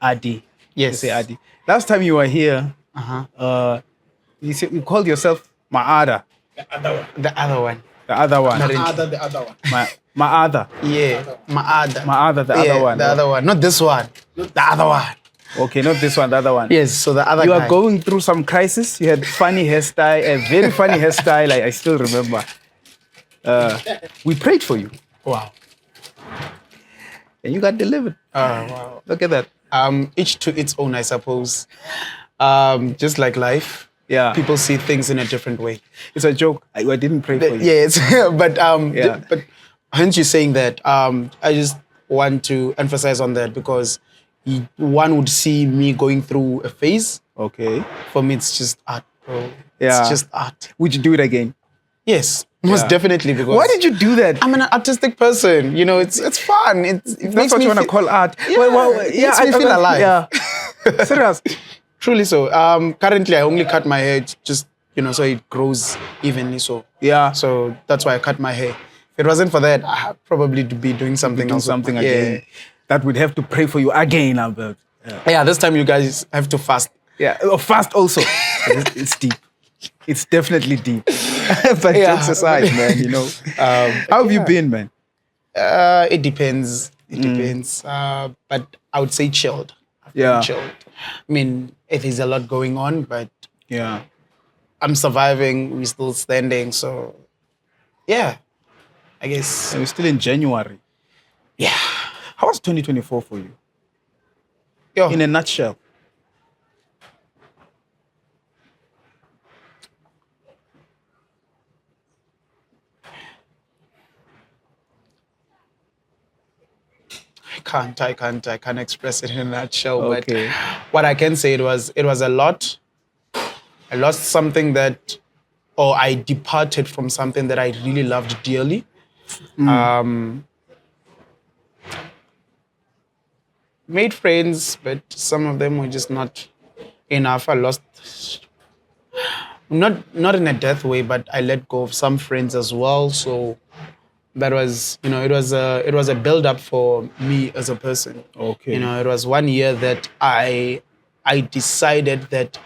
Adi. Yes. You say Adi. Last time you were here, you called yourself Maada. The other one. The other one. The other one. Maada. Yeah. Maada. Maada, the Yeah, other one. The other one. Not this one. The other one. Okay, not this one, the other one. Yes, so the other You guy. are going through some crisis. You had funny hairstyle, a very funny hairstyle. I still remember. We prayed for you, Wow. and you got delivered. Wow. Look at that. Each to its own, I suppose. Just like life, Yeah, people see things in a different way. it's a joke. I didn't pray for you. Yes, but Yeah. but hence you saying that, I just want to emphasize on that because one would see me going through a phase. Okay. For me, it's just art, bro. Yeah. It's just art. Would you do it again? Yes, most Yeah. definitely. Because Why did you do that? I'm an artistic person. You know, it's fun. It That's makes what me you want to feel- call art. Yeah, it makes me feel alive. Yeah. Serious. Truly so. Currently, I only cut my hair just so it grows evenly. So Yeah. so that's why I cut my hair. If it wasn't for that, I'd probably be doing something Do else. something Yeah. again. That would have to pray for you again, Albert. Yeah, this time you guys have to fast. Yeah. Fast also. It's deep. It's definitely deep. But Yeah. jokes aside, man, how have you been, man? It depends. It depends. But I would say chilled. I've been Yeah. chilled. I mean, there's a lot going on, but Yeah. I'm surviving. We're still standing. So, yeah, I guess. And we're still in January. Yeah. How was 2024 for you? Yo, In a nutshell. I can't express it in a nutshell. Okay. But what I can say, it was a lot. I lost something or I departed from something that I really loved dearly. Made friends, but some of them were just not enough. I lost, not in a death way, but I let go of some friends as well. So that was, it was a build up for me as a person. Okay. It was 1 year that I decided that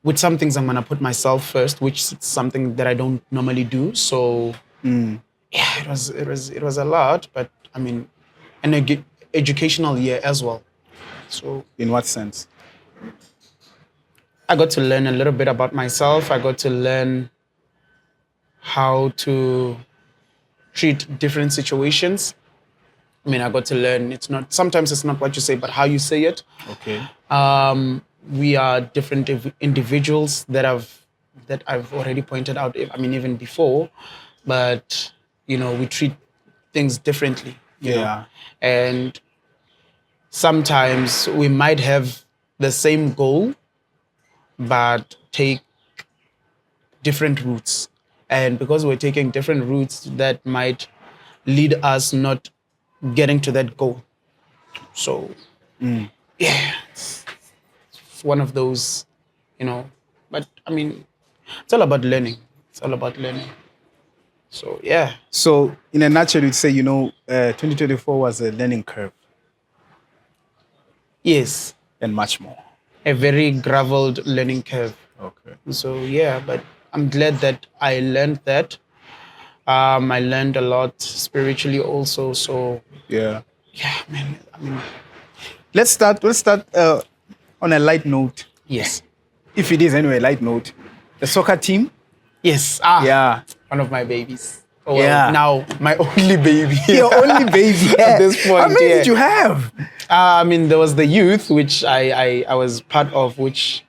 with some things I'm gonna put myself first, which is something that I don't normally do. So yeah, it was a lot, but I mean, an educational year as well. So In what sense? I got to learn a little bit about myself. I got to learn how to treat different situations. I mean, I got to learn sometimes it's not what you say, but how you say it. Okay. We are different individuals that I've already pointed out. I mean, even before, but we treat things differently. you know. Yeah. And sometimes we might have the same goal, but take different routes. And because we're taking different routes, that might lead us not getting to that goal. So, yeah, it's one of those, But I mean, it's all about learning. It's all about learning. So, yeah. So, in a nutshell, you'd say, 2024 was a learning curve Yes, and much more. a very graveled learning curve. Okay. So, yeah, but I'm glad that I learned that. I learned a lot spiritually also. So, Yeah. yeah, man. I mean, Let's start on a light note. yes. If it is anyway, light note. The soccer team. Yes. Yeah. One of my babies. Oh, Yeah. well, now my only baby. Your only baby. At this point, How many yeah. did you have? I mean, there was the youth, which I was part of, which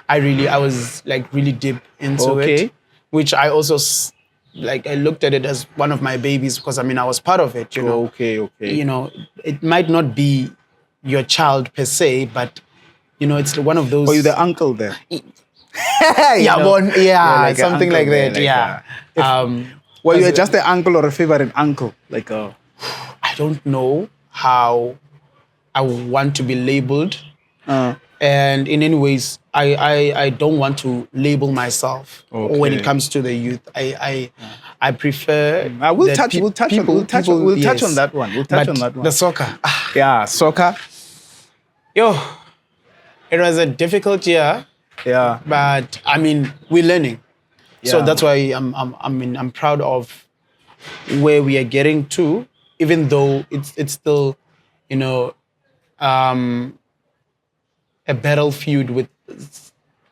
I was like really deep into Okay. it. Which I also I looked at it as one of my babies because I was part of it. Okay. It might not be your child per se, but it's one of those. Were you the uncle there? Yeah, like an something uncle like there, that. like, Yeah. Were you Because- just an uncle or a favorite uncle? I don't know how I want to be labeled. And in any ways, I don't want to label myself when it Okay. comes to the youth. I prefer. We'll that touch. pe- We'll touch on. people- We'll touch. people- We'll touch on yes. that one. We'll touch But on that one. the soccer, Yeah, soccer. yo, it was a difficult year, Yeah. but I mean, we're learning. So Yeah. that's why I'm proud of where we are getting to, even though it's still, you know, a battlefield with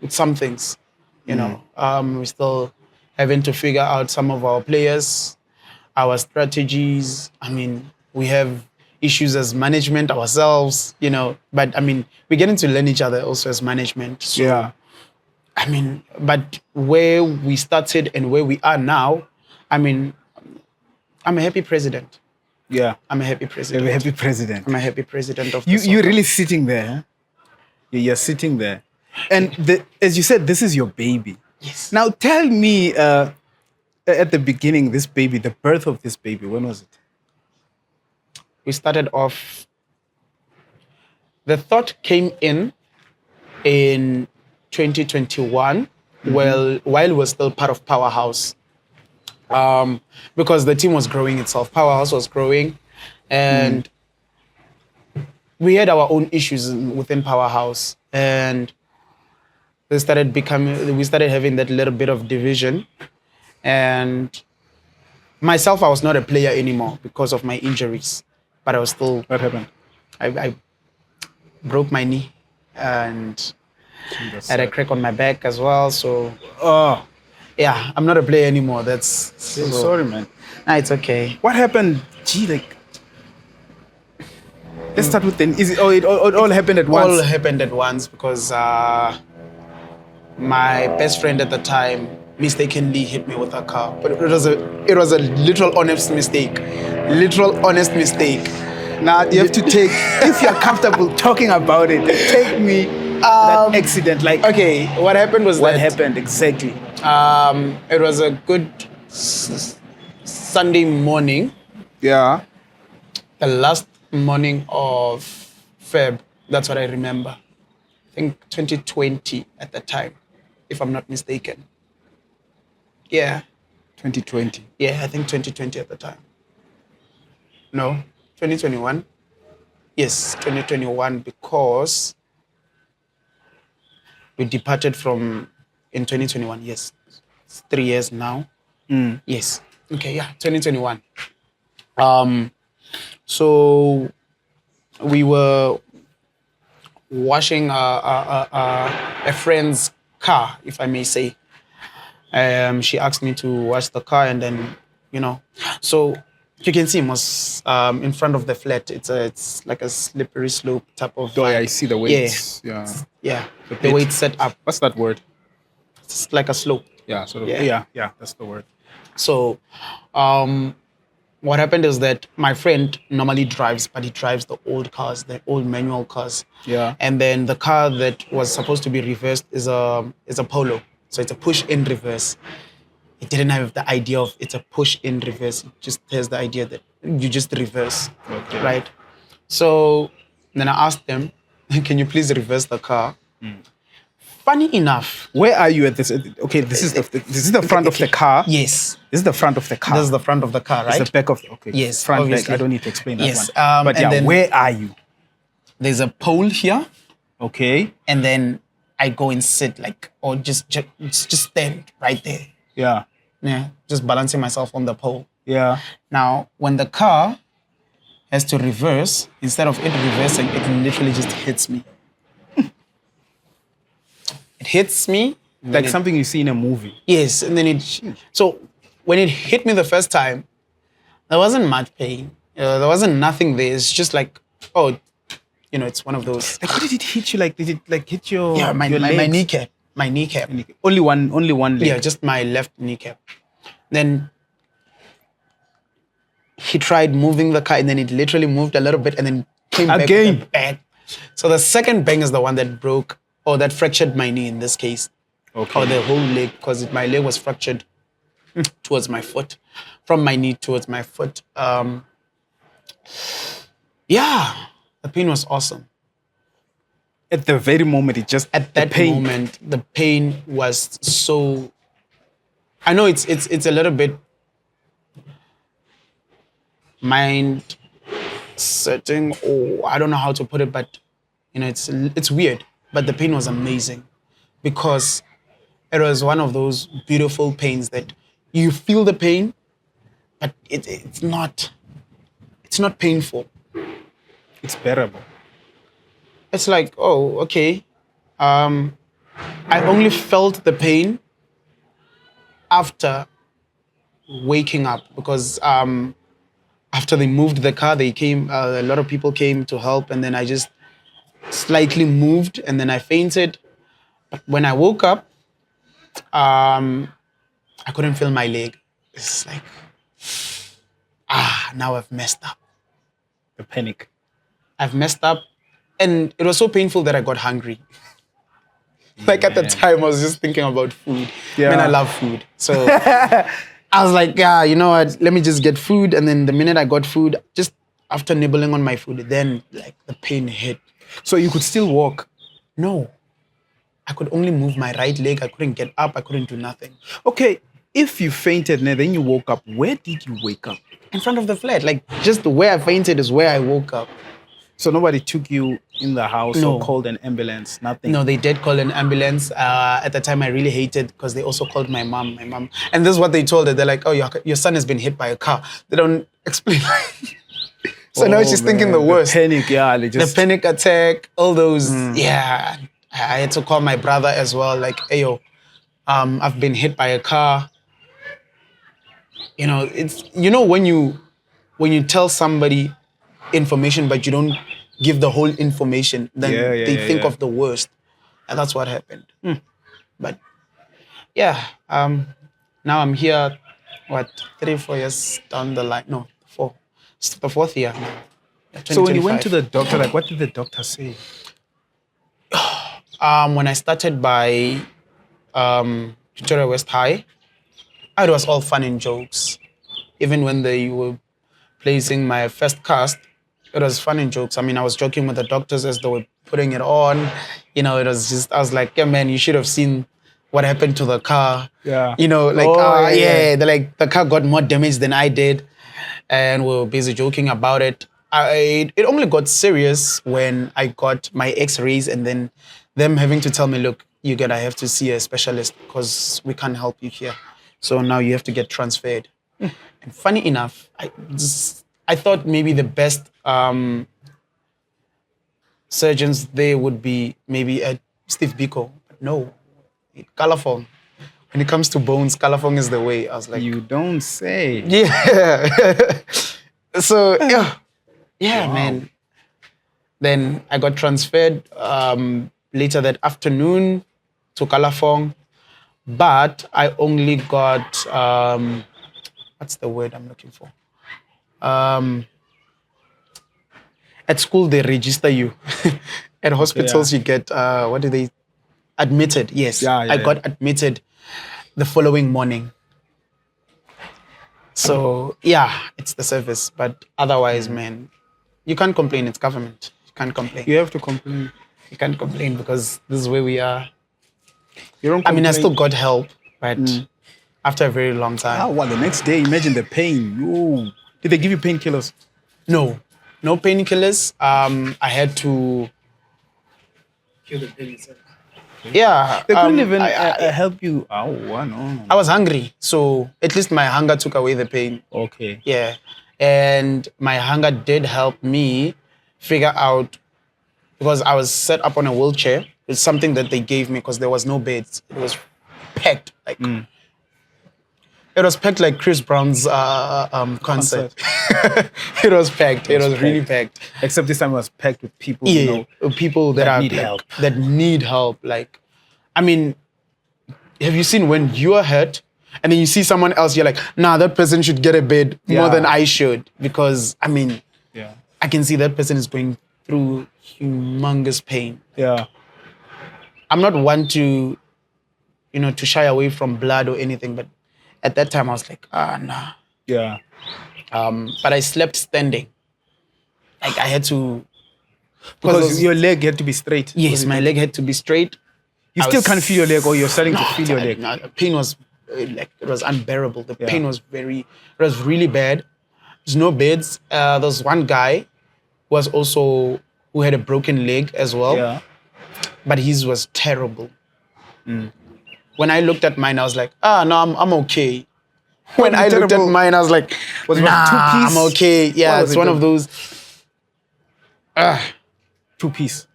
some things. You know, we're still having to figure out some of our players, our strategies. I mean, we have issues as management ourselves, you know, but I mean, we're getting to learn each other also as management. So, Yeah. I mean, but where we started and where we are now, I mean, I'm a happy president. Yeah. I'm a happy You're president. a happy president. I'm a happy president of You're soccer. really sitting there. Huh? You're sitting there, and as you said, this is your baby. Yes. Now tell me, at the beginning, this baby, the birth of this baby, when was it? We started off. The thought came in 2021, while we're still part of Powerhouse, because the team was growing itself. Powerhouse was growing, and we had our own issues within Powerhouse, and we started having that little bit of division, and myself, I was not a player anymore because of my injuries, but I was still. What happened? I broke my knee and had a crack on my back as well. So Oh, yeah, I'm not a player anymore. That's sorry, man. Nah, it's okay. What happened? Gee, like, let's start with then. Is it? Oh, it all happened at once. All happened at once because my best friend at the time mistakenly hit me with a car. But it was a literal honest mistake. Literal honest mistake. Now you have to take. If you're comfortable talking about it, take me that accident. Like, Okay, what happened was what that happened exactly? it was a good Sunday morning, Yeah. the last morning of Feb. That's what I remember. I think 2020 at the time, if I'm not mistaken. Yeah, 2020. yeah, I think 2020 at the time. No, 2021. Yes, 2021, because we departed from in 2021. Yes, it's 3 years now. Yes. Okay. Yeah. 2021. So we were washing a friend's car, if I may say. She asked me to wash the car, and then, you know, so you can see it was in front of the flat. It's like a slippery slope type of. Oh, yeah, I see the Yeah. weights. Yeah. Yeah. The pit. way it's set up, What's that word? it's like a slope. Yeah. Sort of. Yeah. Yeah. That's the word. So, what happened is that my friend normally drives, but he drives the old cars, the old manual cars. Yeah. And then the car that was supposed to be reversed is a Polo, so it's a push-in reverse. It didn't have the idea of it's a push-in reverse. It just has the idea that you just reverse, Okay. right? So then I asked them, "Can you please reverse the car?" Funny enough, Where are you at this? Okay, this is the front of the car. yes, This is the front of the car. this is the front of the car, This right? is the back of the, okay. Yes, Front obviously. back. I don't need to explain that Yes, one. But and yeah, then- where are you? There's a pole here, Okay. and then I go and sit or just stand right there. Yeah. Yeah, just balancing myself on the pole. Yeah. Now, when the car has to reverse, instead of it reversing, it literally just hits me. It hits me. Like something you see in a movie. Yes, and then so when it hit me the first time, there wasn't much pain. There wasn't nothing there. It's just like, oh, it's one of those. Like, how did it hit you? Like, did it like hit your Yeah, my legs? kneecap. My kneecap. Only one leg. Yeah, just my left kneecap. Then he tried moving the car, and then it literally moved a little bit, and then came back with Again. a bang. So the second bang is the one that broke, or that fractured my knee in this case, Okay. or the whole leg, because my leg was fractured towards my foot, from my knee towards my foot. Yeah, the pain was awesome. At the very moment, it just At the that pain. moment, the pain was so. I know it's a little bit mind setting, or I don't know how to put it, but it's weird. But the pain was amazing because it was one of those beautiful pains that you feel the pain, but it's not painful. It's bearable. It's like, oh, okay. I only felt the pain after waking up because after they moved the car, they came. A lot of people came to help, and then I just slightly moved, and then I fainted. But when I woke up, I couldn't feel my leg. It's like, now I've messed up. The panic. I've messed up, and it was so painful that I got hungry. Like at the time, I was just thinking about food. Yeah. Man, I love food. So I was like, yeah, you know what? Let me just get food. And then the minute I got food, just after nibbling on my food, then like the pain hit. So you could still walk. No, I could only move my right leg. I couldn't get up. I couldn't do nothing. Okay, if you fainted and then you woke up, where did you wake up? In front of the flat, like just where I fainted is where I woke up. So nobody took you in the house No. or called an ambulance, nothing? No, they did call an ambulance. At the time, I really hated because they also called my mom. And this is what they told her. They're like, oh, your son has been hit by a car. They don't explain. So now she's thinking the worst. The panic, yeah. They The just, panic attack, all those. Yeah. I had to call my brother as well. Like, hey, yo, I've been hit by a car. It's when you tell somebody information but you don't give the whole information, then they think of the worst, and that's what happened. But yeah, now I'm here. What 3-4 years down the line? No, 4. It's the 4th year now. so when you went 2025. to the doctor, like, what did the doctor say? When I started by Pretoria West High, it was all fun and jokes. Even when they were placing my first cast, it was fun and jokes. I mean, I was joking with the doctors as they were putting it on. It was just, I was like, yeah, man, you should have seen what happened to the car. Yeah. They're like, the car got more damage than I did. And we were busy joking about it. It only got serious when I got my x-rays and then them having to tell me, look, you're going to have to see a specialist because we can't help you here. So now you have to get transferred. And funny enough, I thought maybe the best surgeons there would be maybe at Steve Biko. But no, Kalafong. When it comes to bones, Kalafong is the way. I was like, You don't say. yeah. So yeah, Wow. man. Then I got transferred later that afternoon to Kalafong, but I only got what's the word I'm looking for? At school they register you. At hospitals you get admitted? Yes, I got admitted the following morning. So yeah, it's the service, but otherwise, man, you can't complain. It's government. You can't complain. You have to complain. You can't complain because this is where we are. You don't I mean, I complain. still got help, but after a very long time. Well, the next day, imagine the pain. Ooh. Did they give you painkillers? No painkillers. I had to kill the pain itself. Yeah. They couldn't even I help you. Oh, no. I was hungry, so at least my hunger took away the pain. Okay. Yeah. And my hunger did help me figure out, because I was set up on a wheelchair. It's something that they gave me because there was no beds. It was packed. It was packed like Chris Brown's concert. It was packed. It was really packed. Except this time it was packed with people, People that need are help. That need help. Like, I mean, have you seen when you are hurt and then you see someone else, you're like, nah, that person should get a bed more Yeah. than I should, because I mean, Yeah. I can see that person is going through humongous pain. Yeah. I'm not one to, to shy away from blood or anything, but at that time I was like, nah. Yeah. But I slept standing. Like I had to Because your leg had to be straight. Yes, my leg had to be straight. You still can't feel your leg, or you're starting to feel your leg. No, the pain was like it was unbearable. The pain was it was really bad. There's no beds. There's one guy who had a broken leg as well. Yeah. But his was terrible. When I looked at mine, I was like, no, I'm okay. When I looked at mine, I was like, Was it nah, 2-piece? I'm okay. Yeah, was it's it one then? of those. 2-piece.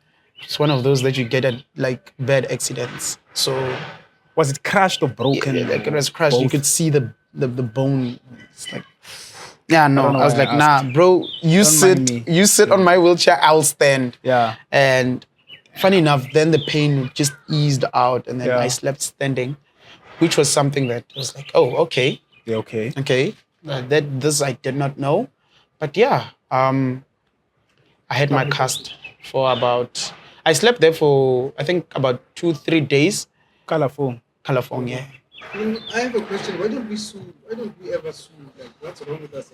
It's one of those that you get at like bad accidents. So Was it crushed or broken? like it was crushed. You Both? could see the bone. It's like, yeah, no. don't know I was why like, I nah, bro. You Don't mind me. sit on my wheelchair. I'll stand. Yeah. And funny enough, then the pain just eased out, and then Yeah. I slept standing, which was something that was like, oh, okay. Yeah, okay. Okay, this I did not know, but yeah, I had my cast for about. I slept there for I think about 2-3 days. Colorful. California. I have a question. Why don't we sue? Why don't we ever sue? Like, what's wrong with us?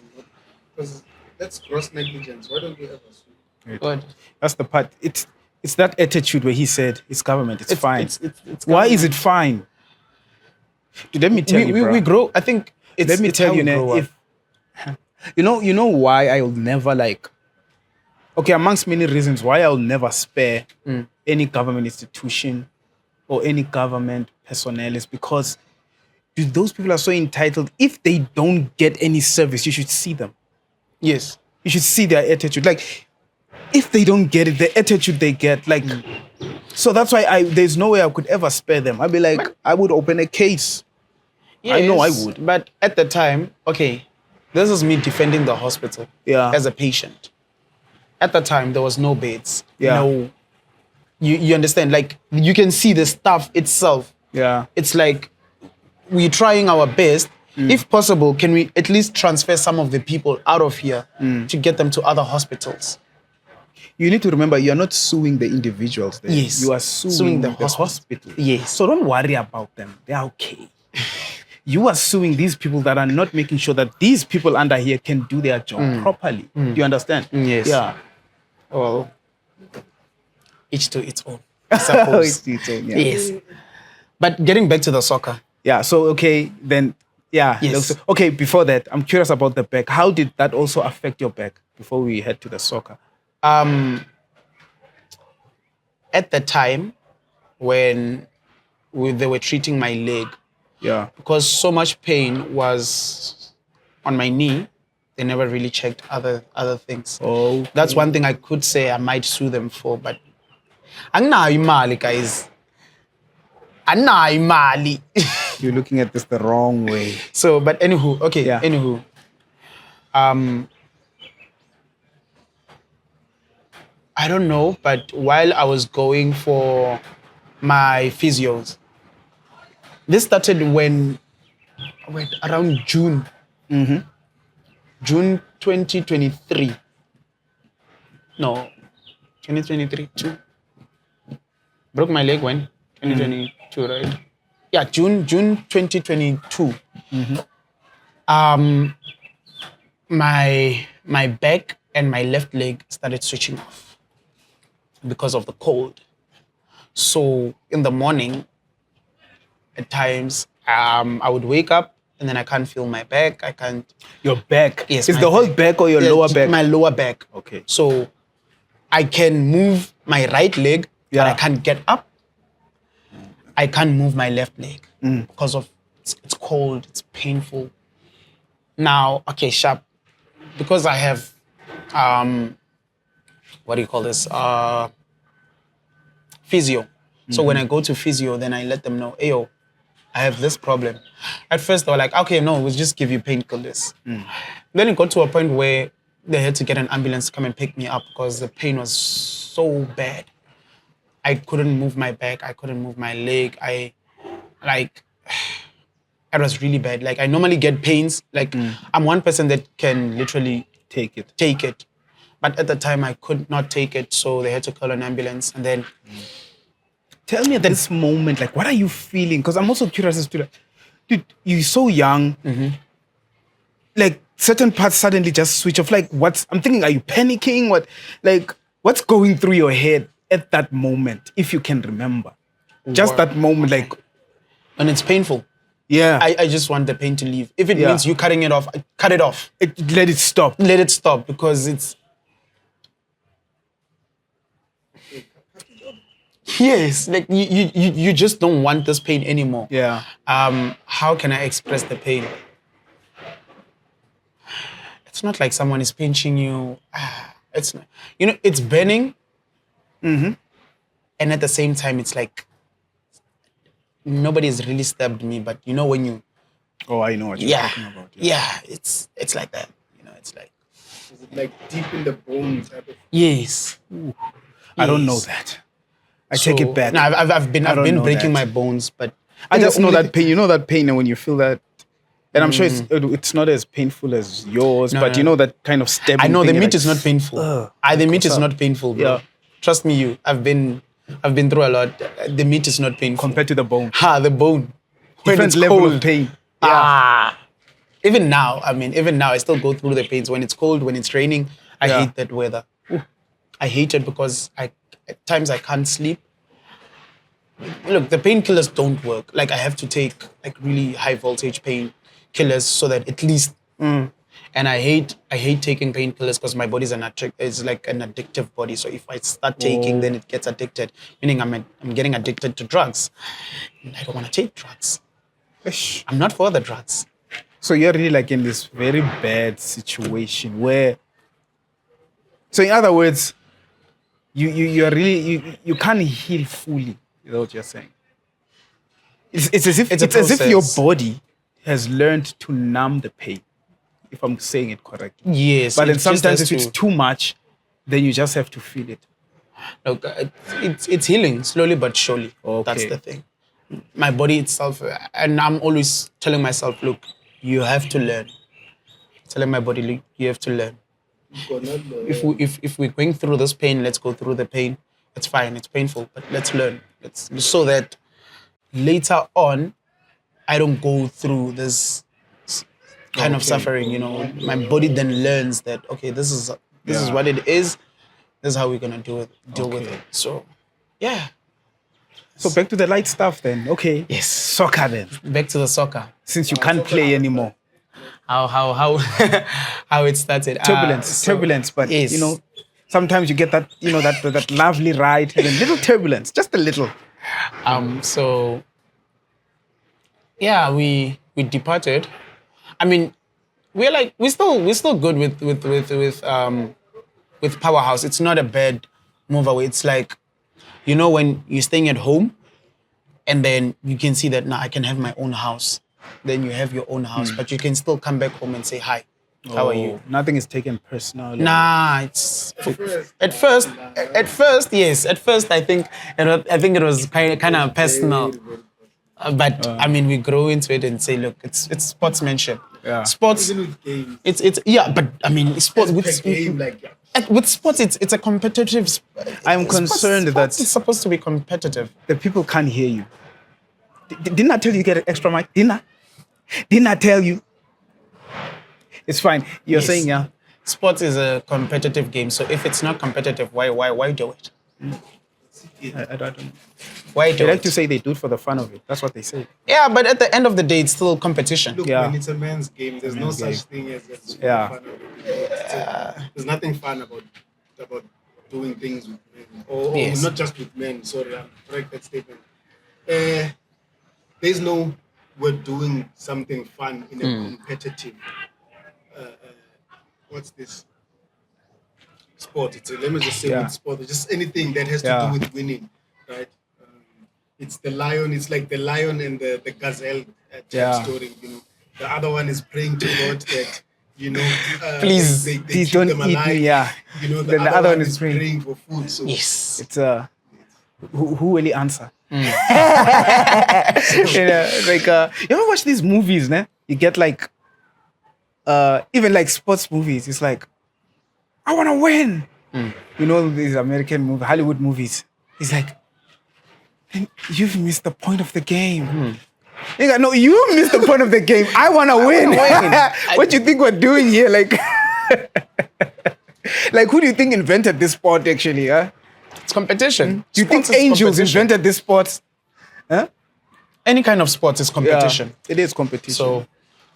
Because that's gross negligence. Why don't we ever sue? Good. That's the part. It's that attitude where he said it's government. It's fine. It's Why is it fine? Dude, let me tell you, bro. we grow. I think. Let me it's tell how you, we Ne, grow up. if you know why I'll never okay, amongst many reasons why I'll never spare any government institution or any government personnel is because dude, those people are so entitled. If they don't get any service, you should see them. Yes. You should see their attitude. Like, if they don't get it, the attitude they get, like, so that's why there's no way I could ever spare them. I'd be like, I would open a case. I know I Yes, would. But at the time, okay, this is me defending the hospital Yeah. as a patient. At the time, there was no beds. Yeah. No, you understand? Like, you can see the staff itself. Yeah. It's like we're trying our best. If possible, can we at least transfer some of the people out of here to get them to other hospitals? You need to remember, you're not suing the individuals there. Yes. You are suing the hospital. hospital. Yes. So don't worry about them. They're okay. You are suing these people that are not making sure that these people under here can do their job properly. Do you understand? Yes. Yeah. Well, each to its own, I suppose. Yeah. Yes. But getting back to the soccer. Yeah. So, okay, then, yeah. Yes. Okay, before that, I'm curious about the back. How did that also affect your back before we head to the soccer? At the time when they were treating my leg, Yeah. because so much pain was on my knee, they never really checked other things. Oh. That's one thing I could say I might sue them for, but anginayo imali, guys. Anginayo imali. You're looking at this the wrong way. So, but anywho, okay, Yeah. anywho. I don't know, but while I was going for my physios, this started around June. June 2023. No, 2023, June. Broke my leg when? 2022, right? Yeah, June 2022. My back and my left leg started switching off because of the cold. So in the morning, at times, I would wake up and then I can't feel my back. I can't. Your back? Yes, Is my the whole back or your Yeah, lower back? My lower back. Okay. So I can move my right leg, but Yeah. I can't get up. I can't move my left leg because of it's cold, it's painful. Now, okay, sharp. Because I have what do you call this? Physio. So when I go to physio, then I let them know, ayo, I have this problem. At first they were like, okay, no, we'll just give you painkillers. Then it got to a point where they had to get an ambulance to come and pick me up because the pain was so bad. I couldn't move my back, I couldn't move my leg. It was really bad. Like I normally get pains. Like I'm one person that can literally Take it. take it. But at the time I could not take it, so they had to call an ambulance. And then Tell me at this moment, like, what are you feeling? Because I'm also curious as to, like, dude, you're so young. Like, certain parts suddenly just switch off. Like, I'm thinking, are you panicking? What, like, What's going through your head at that moment, if you can remember? Just that moment, like, And it's painful. yeah, I just want the pain to leave. If it Yeah. means you cutting it off, cut it off. let it stop. Let it stop because it's. Yes, like you just don't want this pain anymore. Yeah. How can I express the pain? It's not like someone is pinching you. It's not, it's burning. Mm-hmm. And at the same time, it's like nobody has really stabbed me, but when you, Oh, I know what you're talking about. it's like that. It's like Is it like deep in the bone type of? yes. I don't know Yes. that. I take it back. No, I've been don't know breaking that. my bones, but I think just the know only that pain. You know that pain, and when you feel that, and I'm sure it's not as painful as yours, No, but no. you know that kind of stabbing. I know the thing, meat like, is not painful. ugh, The meat is up. not painful, bro. Yeah. Trust me, I've been through a lot. The meat is not painful. compared to the bone. The bone. When Different it's level cold. of pain. Even now, I still go through the pains. When it's cold, when it's raining, I Yeah. hate that weather. I hate it because at times I can't sleep. Look, the painkillers don't work. Like I have to take like really high voltage painkillers so that at least. And I hate taking painkillers because my body's it's like an addictive body. So if I start taking, then it gets addicted. Meaning I'm getting addicted to drugs. And I don't want to take drugs. Ish. I'm not for the drugs. So you're really like in this very bad situation where. So in other words, you're really you can't heal fully. Is what you're saying? It's as if It's a as if your process. body has learned to numb the pain. If I'm saying it correctly. Yes. But then it just sometimes has if it's too much, then you just have to feel it. Look, it's healing slowly but surely. That's Okay. the thing. My body itself, and I'm always telling myself, look, you have to learn. Telling my body, look, you have to learn. If we're going through this pain, let's go through the pain. It's fine. It's painful, but let's learn. So that later on, I don't go through this kind of suffering. My body then learns that okay, this is what it is. This is how we're gonna deal with it. So, yeah. So back to the light stuff then. Okay. Yes. Soccer then. Back to the soccer. Since you can't play anymore. How how it started. Turbulence. But yes. sometimes you get that, that lovely ride and a little turbulence, just a little. So yeah, we departed. I mean, we're still good with Powerhouse. It's not a bad move away. It's like, when you're staying at home and then you can see that now I can have my own house. Then you have your own house, but you can still come back home and say hi. How are you? Nothing is taken personal. Nah, it's at first, yes. At first, I think it was kind of personal, but we grow into it and say, look, it's sportsmanship. Yeah. Sports. Even with games. But sports Per game, with sports, it's a competitive. I'm concerned that it's supposed to be competitive. the people can't hear you. Didn't I tell you to get an extra mic? Didn't I tell you? It's fine. You're Yes. saying, yeah. Sports is a competitive game, so if it's not competitive, why do it? I don't know. Why They do like it? to say they do it for the fun of it. That's what they say. Yeah, but at the end of the day, it's still competition. Look, Yeah. when it's a man's game, there's no such thing as Yeah. fun. There's nothing fun about doing things with men, or Yes. not just with men. Sorry, I'm correct that statement. There's no we're doing something fun in a competitive. What's this? Sport. Let me just say Yeah. with sport, just anything that has to Yeah. do with winning, right? It's the lion. It's like the lion and the gazelle type Yeah. story. The other one is praying to God that Please, they please keep don't them eat alive. me, yeah. The other one is praying for food. So Yes. It's who really answer? Like you ever watch these movies, ne? You get like even like sports movies, it's like I wanna win. These American movie, Hollywood movies. It's like you've missed the point of the game. Nigga, no, you missed the point of the game. I wanna win. What you think we're doing here? Like Like, who do you think invented this sport, actually? Huh? It's competition. Do you think Sports is angels competition. invented this sport? Huh? Any kind of sport is competition. Yeah, it is competition. So,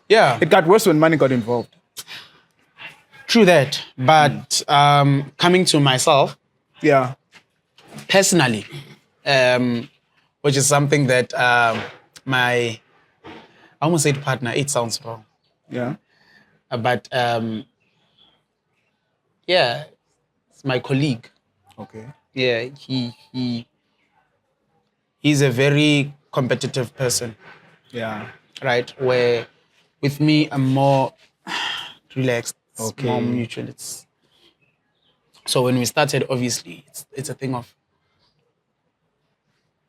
yeah, it got worse when money got involved. true that. But coming to myself, Yeah. personally, which is something that I almost said partner, it sounds wrong. Yeah. But yeah, it's my colleague. Okay. Yeah, he's a very competitive person, Yeah. right? Where with me, I'm more relaxed, Okay. more mutual. So when we started, obviously, it's a thing of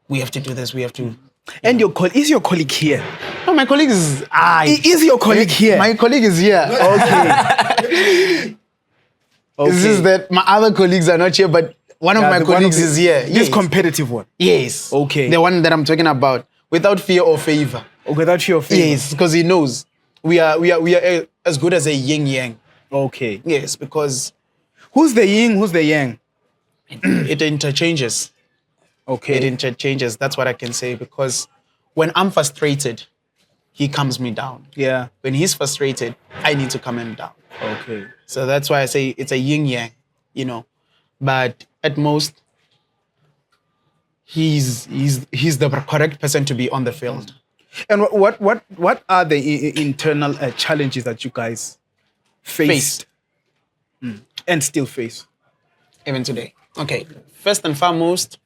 we have to do this, we have to. And is your colleague here? No, my colleague is. Is your colleague here? My colleague is here. Okay. It's just that my other colleagues are not here, but one of my colleagues is here. This Yes. competitive one. Yes. Okay. The one that I'm talking about, without fear or favor. Without fear of favor. Yes, because he knows we are as good as a yin yang. Okay. Yes, because Who's the yin? Who's the yang? it interchanges. Okay. It interchanges. That's what I can say. Because when I'm frustrated, he calms me down. Yeah. When he's frustrated, I need to calm him down. Okay. So that's why I say it's a yin yang, But at most, he's the correct person to be on the field. And what are the internal challenges that you guys faced and still face? Even today. Okay. First and foremost,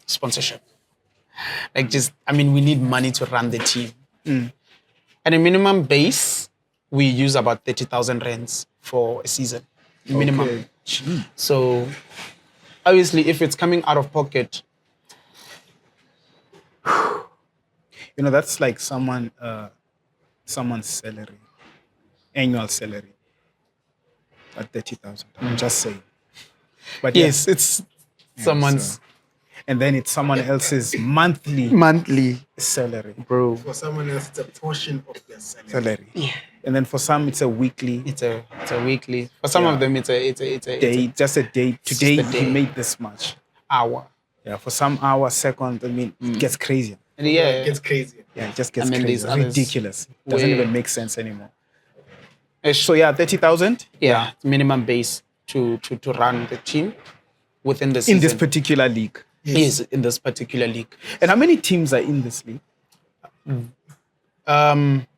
sponsorship. We need money to run the team. At a minimum base, we use about 30,000 rands for a season. Minimum. Okay. So, obviously, if it's coming out of pocket, That's like someone's salary, annual salary, at 30,000. I'm just saying. But yes, it's someone's so- and then it's someone else's monthly monthly, salary. bro. For someone else, it's a portion of their salary. Salary. Yeah. And then for some, it's a weekly It's a weekly. For some of them, it's a day, just a day. Today, just a day. he made this much. hour. Yeah, for some hour, second, it gets crazy. And It yeah, gets crazy. Yeah, it just gets I mean, crazy. these others Ridiculous. Doesn't way- even make sense anymore. it's- So yeah, 30,000 yeah, it's minimum base to run the team within the season. in this particular league. Yes, in this particular league. And how many teams are in this league?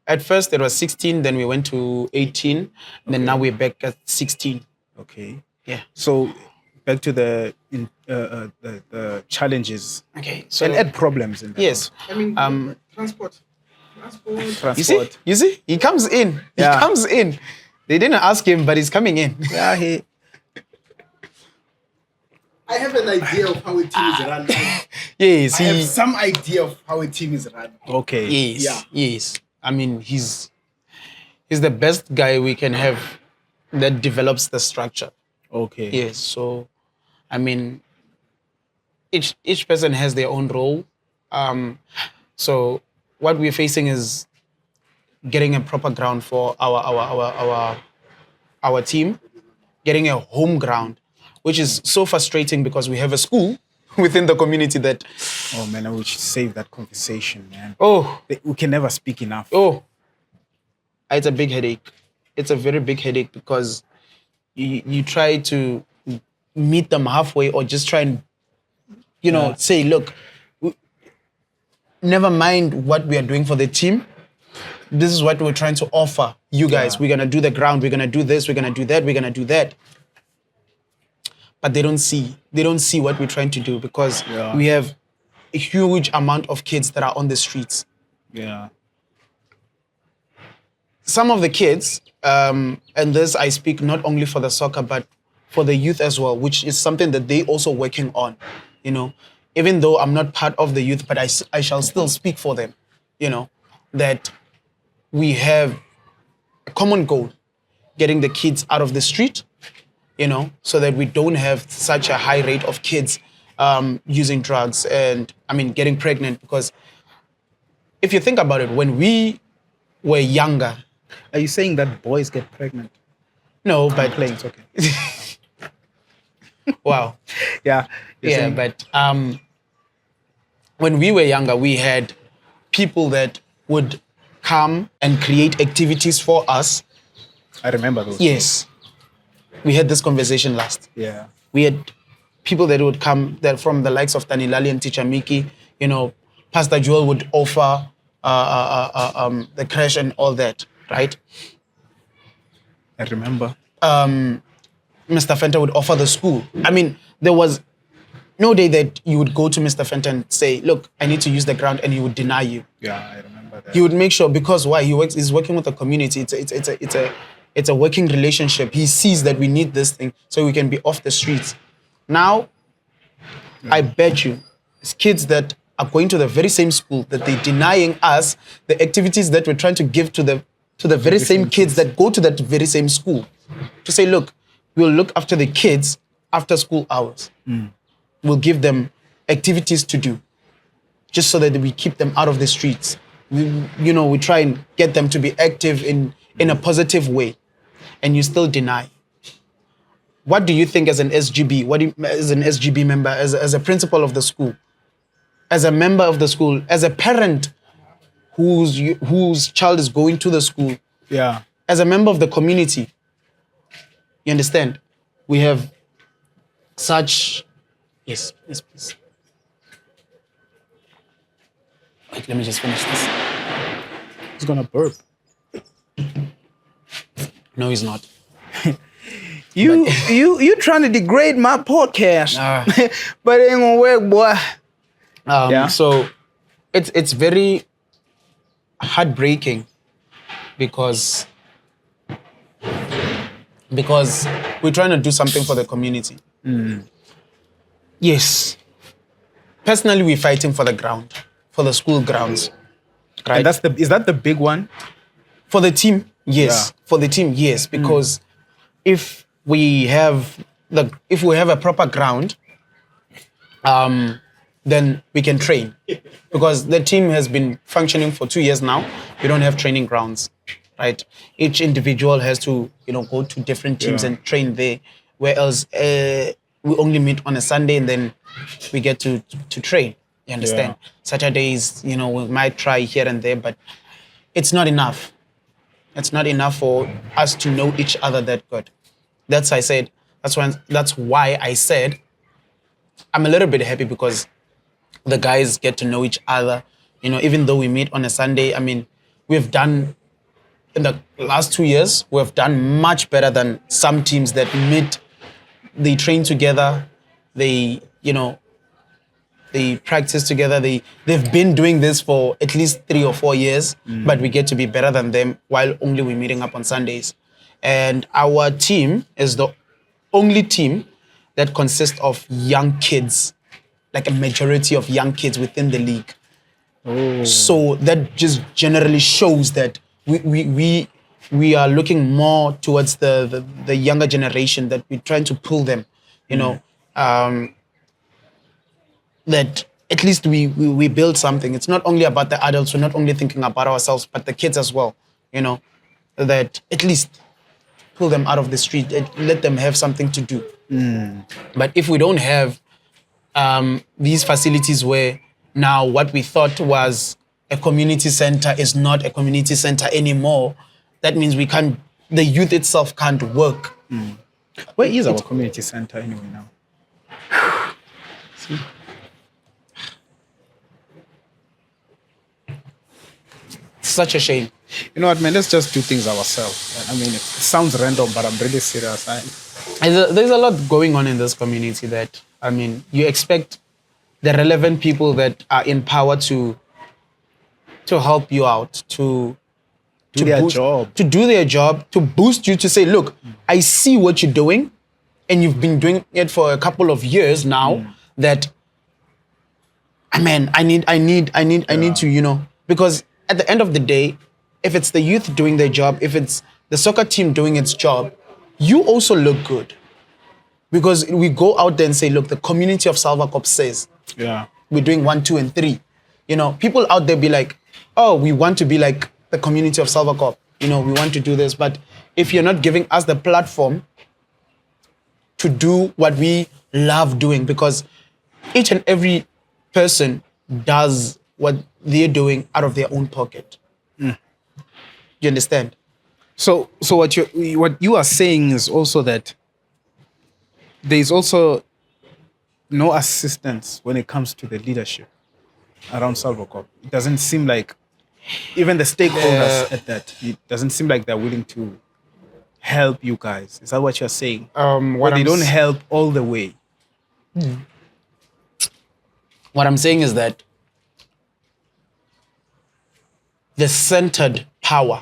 At first it was 16, then we went to 18, and then now we're back at 16. Okay. Yeah. So back to the challenges Okay. So and problems in that. yes. I mean, transport. Transport. You see, he comes in. Yeah. He comes in. They didn't ask him, but he's coming in. Yeah, I have an idea of how a team is run. Yes, I have he. some idea of how a team is run. okay. Yes. Yeah. Yes. I mean, he's the best guy we can have that develops the structure. Okay. Yes. So, I mean, each person has their own role. So what we're facing is getting a proper ground for our team, getting a home ground, which is so frustrating because we have a school within the community that Oh man, we should save that conversation, man. oh We can never speak enough. it's a big headache. It's a very big headache because you try to meet them halfway or just try and say, look, never mind what we are doing for the team. This is what we're trying to offer you guys. Yeah. We're gonna do the ground. We're gonna do this. We're gonna do that. We're gonna do that. But they don't see. They don't see what we're trying to do because Yeah. we have a huge amount of kids that are on the streets. Yeah. Some of the kids, and this I speak not only for the soccer but for the youth as well, which is something that they also working on. Even though I'm not part of the youth, but I shall still speak for them. That we have a common goal, getting the kids out of the street, so that we don't have such a high rate of kids using drugs and, getting pregnant. Because if you think about it, when we were younger, Are you saying that boys get pregnant? No, but Playing, it's okay. wow. Yeah. You're Yeah, saying- but when we were younger, we had people that would come and create activities for us. I remember those. Yes. We had this conversation last. Yeah. We had people that would come that from the likes of Tanilali and Teacher Miki, Pastor Joel would offer the crash and all that, right? I remember. Mr. Fenta would offer the school. I mean, there was no day that you would go to Mr. Fenta and say, look, I need to use the ground, and he would deny you. Yeah, I remember that. He would make sure, because why? He's working with the community. It's a working relationship. He sees that we need this thing so we can be off the streets. Now, I bet you, it's kids that are going to the very same school that they're denying us the activities that we're trying to give to the very same kids that go to that very same school. To say, look, we'll look after the kids after school hours. We'll give them activities to do, just so that we keep them out of the streets. We try and get them to be active in a positive way, and you still deny. What do you think as an SGB? As an SGB member, as a principal of the school, as a member of the school, as a parent whose child is going to the school, Yeah. as a member of the community? You understand? We have such... Yes, please. Wait, let me just finish this. He's gonna burp. No, he's not. You trying to degrade my podcast. But it ain't gonna work, boy. Yeah. So it's very heartbreaking because we're trying to do something for the community. Yes. Personally, we're fighting for the ground, for the school grounds. Right? And is that the big one? For the team, yes. Yeah. For the team, yes. Because if we have a proper ground, then we can train. Because the team has been functioning for 2 years now. We don't have training grounds, right? Each individual has to, go to different teams and train there. Whereas we only meet on a Sunday and then we get to train. You understand? Yeah. Saturdays, we might try here and there, but it's not enough. It's not enough for us to know each other that good. That's why I said I'm a little bit happy because the guys get to know each other. Even though we meet on a Sunday, I mean, we've done in the last 2 years, we've done much better than some teams that meet. They train together. They practice together. They've been doing this for at least 3 or 4 years, but we get to be better than them while only we're meeting up on Sundays. And our team is the only team that consists of young kids, like a majority of young kids within the league. Oh. So that just generally shows that we are looking more towards the younger generation, that we're trying to pull them, that at least we build something. It's not only about the adults, we're not only thinking about ourselves, but the kids as well, that at least pull them out of the street, let them have something to do. But if we don't have these facilities where now what we thought was a community center is not a community center anymore, that means the youth itself can't work. Where is our community center anyway now? See? Such a shame. You know what, man? Let's just do things ourselves. I mean, it sounds random, but I'm really serious. There's a lot going on in this community that, I mean, you expect the relevant people that are in power to help you out, to Do their boost- job. to do their job, to boost you, to say, look, I see what you're doing, and you've been doing it for a couple of years now. That, I mean, I need to, because at the end of the day, if it's the youth doing their job, if it's the soccer team doing its job, you also look good. Because we go out there and say, look, the community of Salvacop says Yeah. we're doing 1, 2, and 3. People out there be like, oh, we want to be like the community of Salvacop. we want to do this. But if you're not giving us the platform to do what we love doing, because each and every person does what they're doing out of their own pocket. You understand? So what you are saying is also that there is also no assistance when it comes to the leadership around Salvocop. It doesn't seem like even the stakeholders at that, it doesn't seem like they're willing to help you guys. Is that what you're saying? Or they don't help all the way? What I'm saying is that the centered power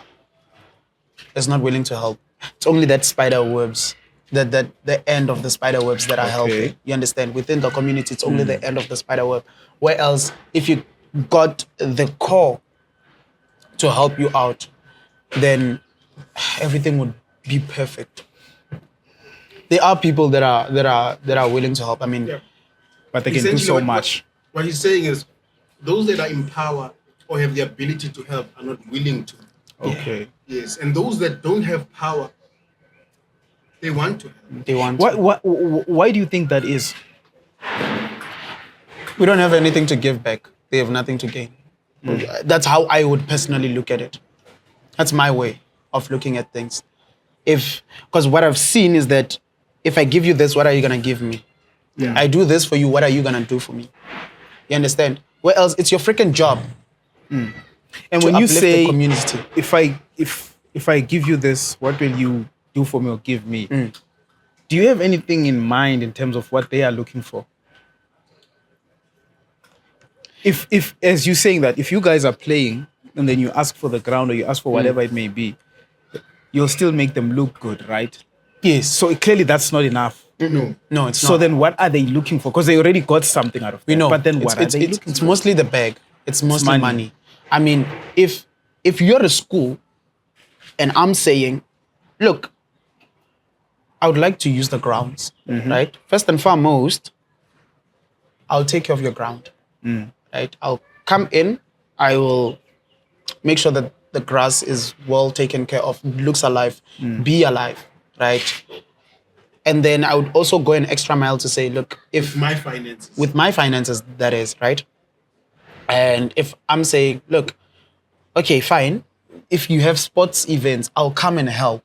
is not willing to help. It's only that spider webs, that the end of the spider webs that are helping. You understand? Within the community, it's only the end of the spider web. Where else, if you got the core to help you out, then everything would be perfect. There are people that are willing to help. I mean, but they can do so much. What he's saying is, those that are in power or have the ability to help are not willing to. Okay. Yes, and those that don't have power, they want to help. They want. Why do you think that is? We don't have anything to give back. They have nothing to gain. That's how I would personally look at it. That's my way of looking at things. Because what I've seen is that if I give you this, what are you gonna give me? Yeah. I do this for you, what are you gonna do for me? You understand? Where else? It's your freaking job. And to when you uplift the say, community. if I give you this, what will you do for me or give me? Do you have anything in mind in terms of what they are looking for? If as you're saying that, if you guys are playing and then you ask for the ground or you ask for whatever it may be, you'll still make them look good, right? Yes. So clearly that's not enough. No, it's not. So then what are they looking for? Because they already got something out of it. We know. But then what are they it's looking for? mostly the bag. It's mostly money. money. I mean, if you're a school and I'm saying, look, I would like to use the grounds, right? First and foremost, I'll take care of your ground, right? I'll come in, I will make sure that the grass is well taken care of, looks alive, be alive, right? And then I would also go an extra mile to say, look, if My finances. with my finances, that is, right? And if I'm saying, look, okay, fine. If you have sports events, I'll come and help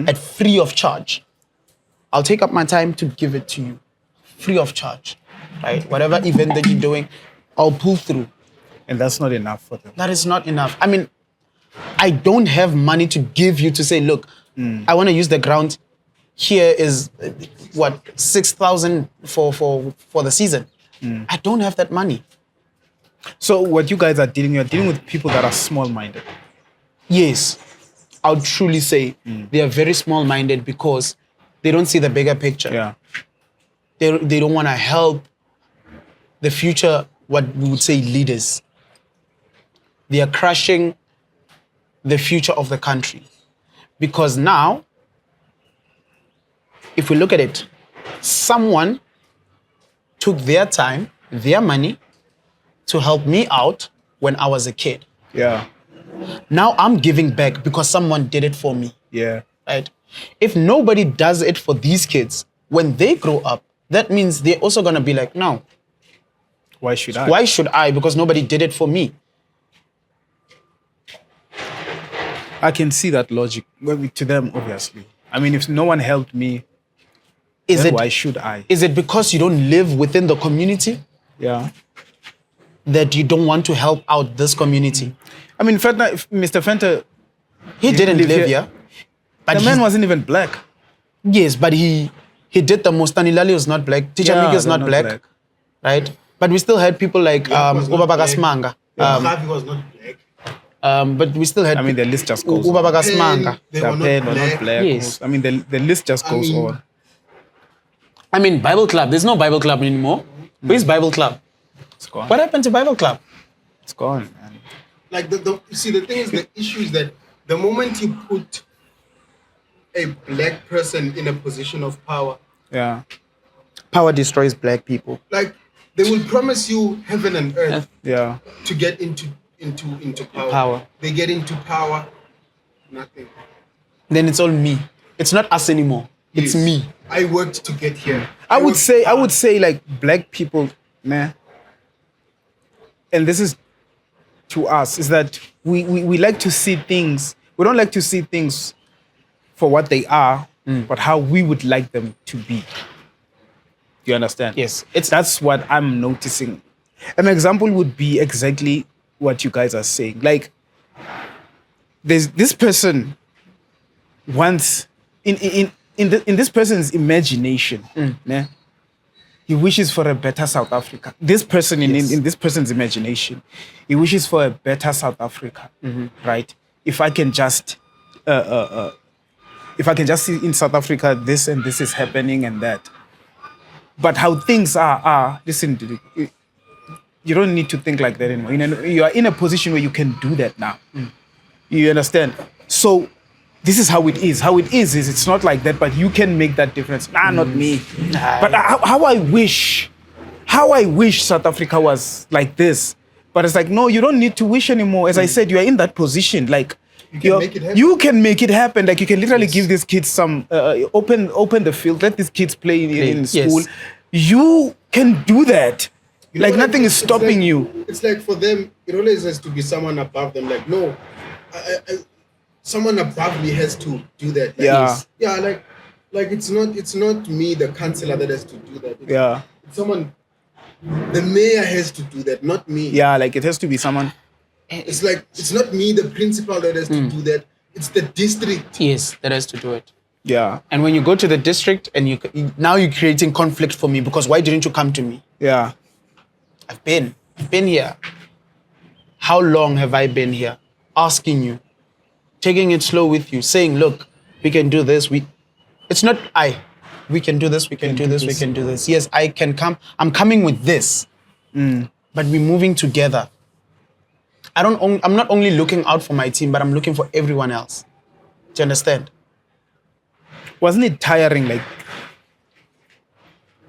at free of charge. I'll take up my time to give it to you, free of charge, right? Whatever event that you're doing, I'll pull through. And that's not enough for them. That is not enough. I mean, I don't have money to give you to say, look, I want to use the ground. Here is what 6,000 for the season. I don't have that money. So what you guys are you're dealing with people that are small-minded. Yes, I would truly say they are very small-minded because they don't see the bigger picture. Yeah. They don't want to help the future, what we would say, leaders. They are crushing the future of the country. Because now, if we look at it, someone took their time, their money, to help me out when I was a kid. Yeah. Now I'm giving back because someone did it for me, Yeah. right? If nobody does it for these kids, when they grow up, that means they're also going to be like, no, Why should I? why should I? Because nobody did it for me. I can see that logic. Well, to them, obviously. I mean, if no one helped me, then why should I? Is it because you don't live within the community Yeah. that you don't want to help out this community? I mean, Mr. Fenter, He didn't live live here. here. But the man wasn't even black. yes, but he did the most. Tanilali was not black. Teacher Mika is they're not black, right? But we still had people like was not Ubaba black. Gasmanga. Ravi was not black. But we still had I mean, the list just goes on. Ubaba Gasmanga. They The were pen not were not black. black. Yes. I mean, the list just goes mean- on. I mean, Bible Club. There's no Bible Club anymore. Where's Bible Club? It's gone. What happened to Bible Club? It's gone, man. Like you see, the thing is, the issue is that the moment you put a black person in a position of power, Yeah. Power destroys black people. like they will promise you heaven and earth Yeah. to get into power. Power. They get into power. Nothing. then it's all me. It's not us anymore. It's Yes. me. I worked to get here. I would worked say like black people, man. And this is to us, is that we like to see things. We don't like to see things for what they are, but how we would like them to be. You understand? Yes. That's what I'm noticing. An example would be exactly what you guys are saying. Like, there's this person wants in this person's imagination, né? He wishes for a better South Africa. This person in this person's imagination, he wishes for a better South Africa, right? If I can just see in South Africa this and this is happening and that. But how things are listen, you don't need to think like that anymore. You are in a position where you can do that now. You understand? So this is how it is. How it is it's not like that, but you can make that difference. Not me. But how I wish South Africa was like this. But it's like, no, you don't need to wish anymore. As I said, you are in that position. Like, you can make it happen. Like, you can literally give these kids some open the field, let these kids play in school. Yes. You can do that. You know Like, what I nothing mean? is stopping It's like- you. It's like for them, it always has to be someone above them. Like, no, someone above me has to do that. Like, Yeah. yeah. Like it's not me, the councillor, that has to do that. It's someone. The mayor has to do that, not me. Yeah, like it has to be someone. It's like it's not me, the principal, that has to do that. It's the district. Yes, that has to do it. Yeah, And when you go to the district and now you're creating conflict for me because why didn't you come to me? yeah. I've been here. How long have I been here? Asking you, taking it slow with you, saying, look, we can do this. It's not we can do this, we can do this, we can do this. Yes, I can come. I'm coming with this. But we're moving together. I'm not only looking out for my team, but I'm looking for everyone else. Do you understand? Wasn't it tiring? Like,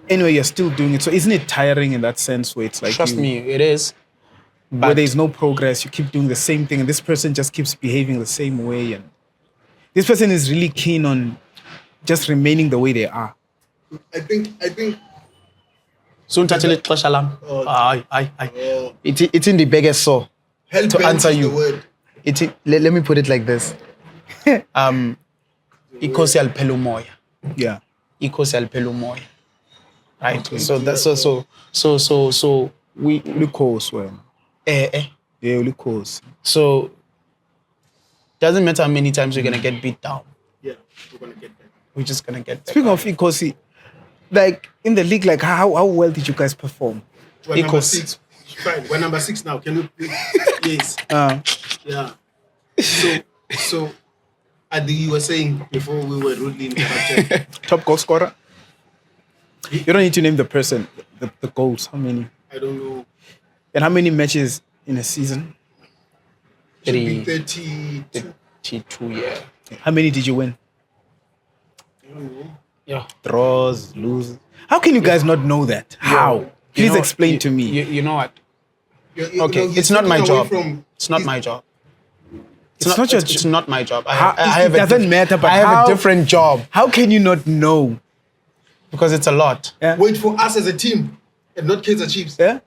anyway, you're still doing it. So isn't it tiring in that sense where it's like, Trust me, it is. where But there's no progress, you keep doing the same thing, and this person just keeps behaving the same way, and this person is really keen on just remaining the way they are. I think. soon touching xesha lam. Oh. Aye. Oh, It's in the biggest saw. hell To bent answer is you. the word. Let me put it like this. Ikosi aliphela umoya. Yeah. Ikosi aliphela umoya. Right? So that's so we Uli close, when. Yeah, uli close. so doesn't matter how many times you're gonna get beat down. Yeah, we're gonna get that. We're just gonna get back. Speaking of Ikosi, like in the league, like how well did you guys perform? We're number Equals. 6. Fine, we're number 6 now. Can you? Yes. Yeah. So, Adi, you were saying before we were rudely interrupted. Top goal scorer? You don't need to name the person, the goals. How many? I don't know. And how many matches in a season? Should be 32. 32. Yeah. How many did you win? I don't know. Yeah. Draws, lose. How can you guys not know that? How? Please You know, explain to me. You know what? Okay, It's not my job. From, It's not my job. It's not your It's not my job. I How- have it a doesn't matter, but I have how- a different job How can you not know? because it's a lot. Yeah? Wait for us as a team and not Kaizer Chiefs. Yeah?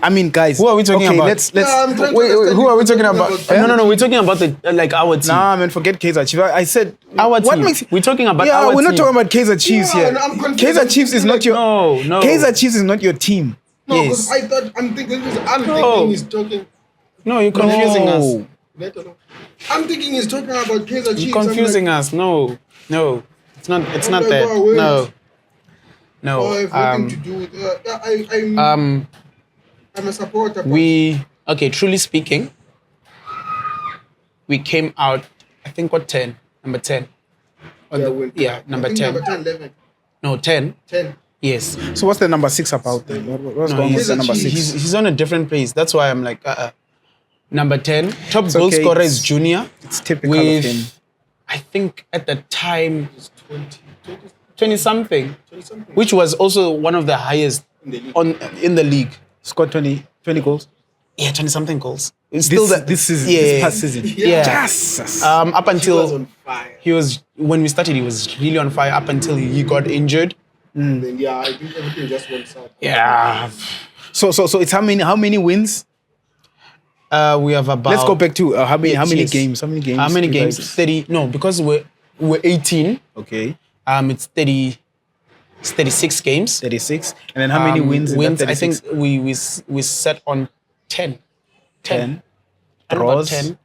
I mean, guys. Who are we talking okay, about? Let's. Yeah, I'm trying to Wait, understand who are we if talking we're about? Kaizer No. We're talking about our team. Nah, man, forget Kaizer Chiefs. I said Our What team. makes We're talking about Yeah, our we're not team. talking about Kaizer Chiefs Yeah, here. and I'm confused. Kaizer Chiefs is not your. No. Kaizer Chiefs is not your team. No, because Yes. I thought I'm thinking No. he's talking. No, you're confusing us. No. I'm thinking he's talking about Kaizer Chiefs. You're confusing us. No. It's not. It's not like, that. oh, wait. No. Oh, I have nothing to do with. I'm a supporter. but Truly speaking, we came out, I think, number 10. Number 10. Number 10, 11, No, 10. 10. Yes. So what's the number 6 about then? What's No, going on with the Kaizer number Chiefs. 6? He's on a different place. That's why I'm like, Number 10. Top goal okay, scorer it's- is Junior. It's typical With, of him. I think at the time, It's 20 20-something, something. which was also one of the highest In the league. in the league. Scored 20 goals. Yeah, 20-something goals. It's still this season, yeah, this past season. Yeah. Jesus. Up He was until on fire. when we started, he was really on fire. Up until he got injured. Then yeah, I think everything just went south. Yeah. So it's how many wins? We have about. Let's go back to how many Yes. games? How many games? How many do you games? guys- 30. No, because we're 18. Okay, It's 30. It's 36 games. 36. And then how many wins? in that Wins. I 36? think we set on 10. 10 About draws. 10.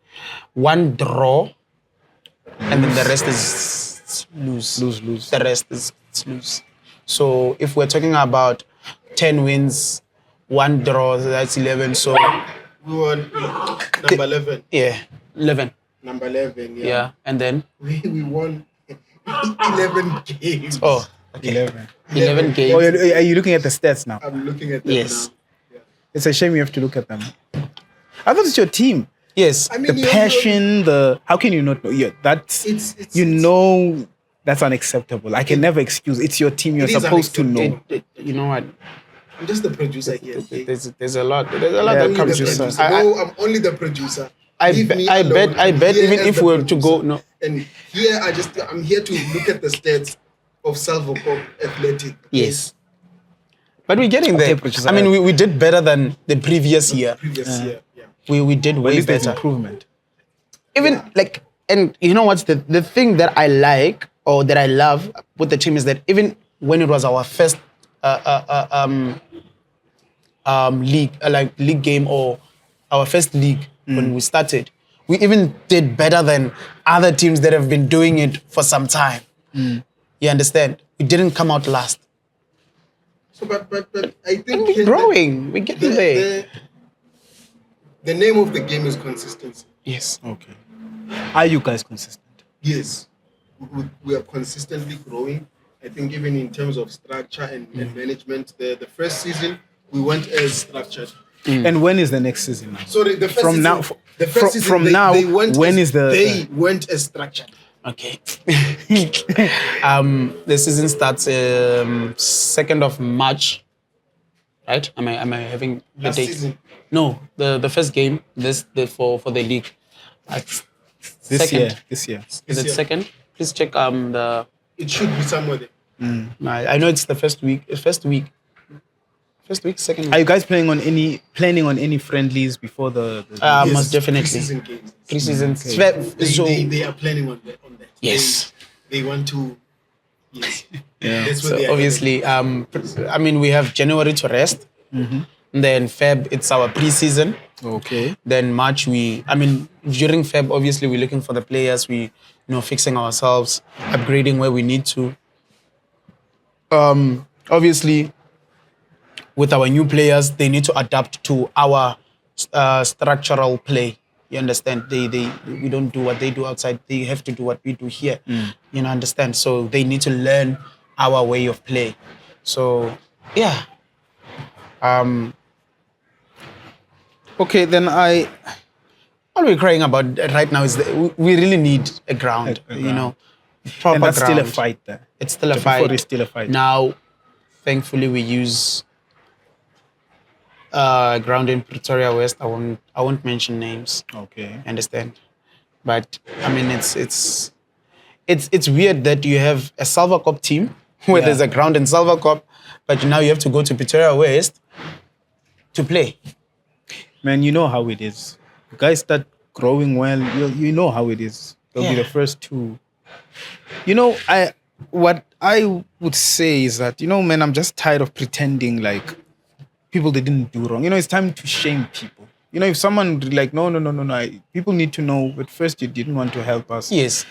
One draw, and then the rest is lose. Lose. The rest is lose. So if we're talking about 10 wins, one draw, that's 11. So We were number 11. yeah, 11. Number 11, yeah. Yeah, and then We won 11 games. oh, okay. 11. 11 games. Oh, are you looking at the stats now? I'm looking at them Yes. now. It's a shame you have to look at them. I thought it's your team. Yes. I mean, The you're- passion, how can you not know? Yeah, that's It's you know that's unacceptable. I can never excuse. It's your team. You're It is supposed to know. unacceptable. You know what? I'm just the producer here. Okay? There's a lot. There's a lot Yeah, that Only the comes with producer. us. No, I'm only the producer. I Leave me bet. alone. I I'm bet. here Even as if the we were to go, producer. no. And here I'm here to look at the stats of Salvocop Athletic. okay? Yes. But we're getting there. Okay, producer. I mean, we did better than the previous year. Previous year, yeah. We did At way least there's better. improvement. Even like, and you know what's the thing that I like or that I love with the team is that even when it was our first league game or our first league when we started, we even did better than other teams that have been doing it for some time. You understand? We didn't come out last. So, but I think And we're here growing. We're getting there. the name of the game is consistency. Yes. Okay. Are you guys consistent? Yes, we are consistently growing. I think even in terms of structure and management, the first season we weren't as structured. And when is the next season now? Sorry, the first From season, now- the from- first season, from they, now, they weren't when as, is the- they weren't as structured. Okay. The season starts 2nd of March. Right? Am I having the Last date? season. No, the first game for the league. This second. year. This year. Is This it year. second? Please check the. It should be somewhere there. No, I know it's the first week. First week, second Are week. you guys planning on any friendlies before the Yes, Most definitely. Pre-season games. Preseason. They are planning on that. Yes. They want to. Yes. Yeah. That's what So they are obviously, I mean, we have January to rest. Then Feb, it's our preseason. Okay. Then March, during Feb, obviously, we're looking for the players. We, fixing ourselves, upgrading where we need to. Obviously, with our new players, they need to adapt to our structural play. You understand? We don't do what they do outside. They have to do what we do here. Understand? So they need to learn our way of play. So, yeah. Okay, then All we're crying about right now is that we really need a ground, A ground. proper and that's still a ground. fight there. It's still a Before fight. it's still a fight. Now, thankfully, we use ground in Pretoria West. I won't mention names. Okay. Understand? But I mean, it's weird that you have a Salva Cup team where Yeah. there's a ground in Salva Cup, but now you have to go to Pretoria West to play. Man, you know how it is. You guys start growing well, you know how it is. They'll be Yeah. the first to. What I would say is that, man, I'm just tired of pretending like people they didn't do wrong. It's time to shame people. If someone like, no, people need to know at first you didn't want to help us. Yes.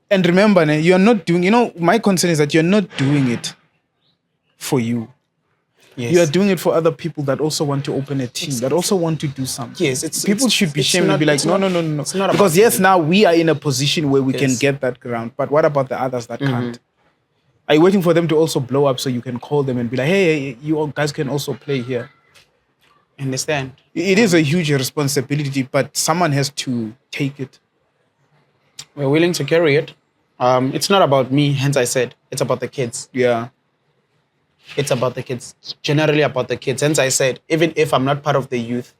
And remember, you're not doing, my concern is that you're not doing it for you. Yes. You are doing it for other people that also want to open a team, that also want to do something. Yes, People should be shamed and be like, no. It's not Because about yes, now we are in a position where we can Yes. get that ground. But what about the others that can't? Are you waiting for them to also blow up so you can call them and be like, hey, you all guys can also play here? Understand? It is a huge responsibility, but someone has to take it. We're willing to carry it. It's not about me, hence I said it's about the kids. Yeah. It's about the kids. Generally about the kids. Hence I said, even if I'm not part of the youth,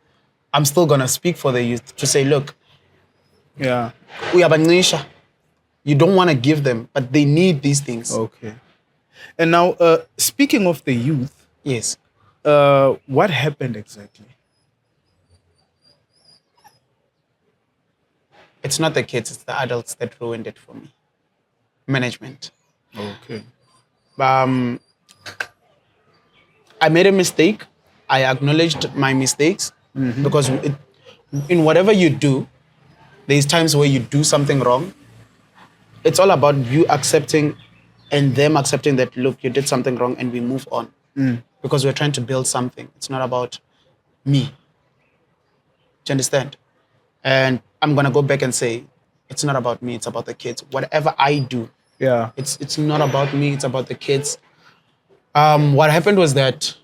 I'm still gonna speak for the youth to say, look, Yeah. uyabancisha. You don't want to give them, but they need these things. Okay. And now, speaking of the youth, Yes. what happened exactly? It's not the kids, it's the adults that ruined it for me. Management. Okay. I made a mistake. I acknowledged my mistakes because in whatever you do, there's times where you do something wrong. It's all about you accepting and them accepting that, look, you did something wrong and we move on. Because we're trying to build something. It's not about me. Do you understand? And I'm going to go back and say, it's not about me, it's about the kids. Whatever I do, Yeah. it's not about me, it's about the kids. What happened was that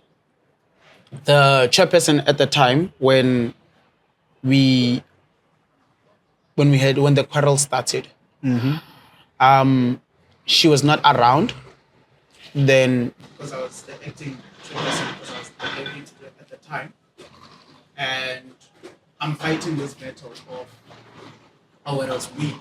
the chairperson at the time, when the quarrel started, she was not around. Then because I was the acting chairperson, because I was the deputy at the time, and I'm fighting this battle of, oh, it was we.